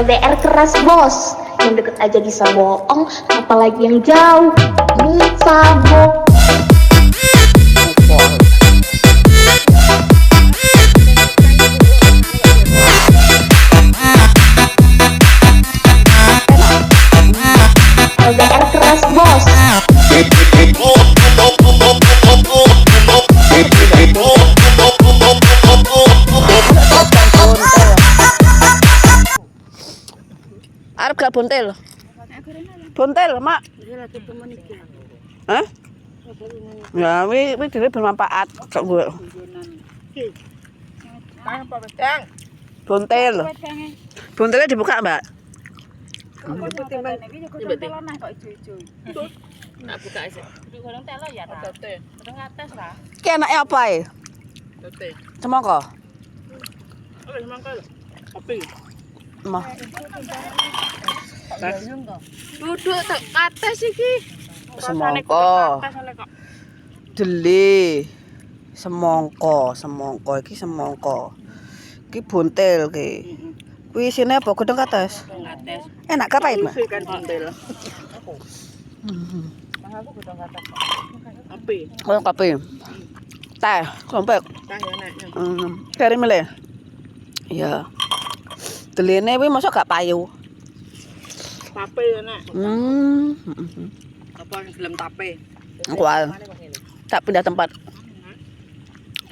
LDR keras bos, yang deket aja bisa bohong, apalagi yang jauh bisa bohong. LDR keras bos. Arep gak buntel? Buntel, Mak. Hah? Ya, wi dhewe bermanfaat kok gue. Buntel. Buntelnya dibuka, Mbak. Nak buka aja. Goreng telo ya ta. Goreng atas lah. Ki enake apa e? Semangka. Semangka lho. Kopi. Mah. Duduk tek atas iki. Semangka. Deli. Semangka iki semangka. Iki buntel ki. Kuwi isine apa godhong kates? Atas. Enak ka pahit, Mbak? Kan buntel. Aku godhong katas. Kopi. Oh, kopi. Teh, kompek. Tah ya neknya. Kari mele. Iya. Deline kuwi mosok gak payu. Tape ya nek. Apa gelem tape? Kual. Tak pindah tempat.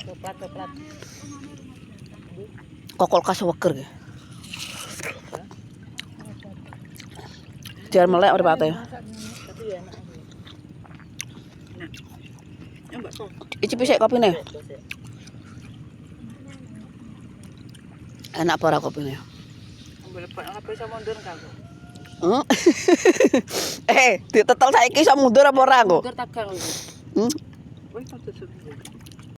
Coklat. Kokol kas weger ki. Jar melek ora pate. Tapi ya enak. Nah. Ya Mbak kok. Icipi sik kopine. Enak apa ora kopine? Ambil HP sama mundur kaku. Ditetel saiki iso mundur apa ora kok? Mundur tagang lho. Hmm? Wis tak tutup.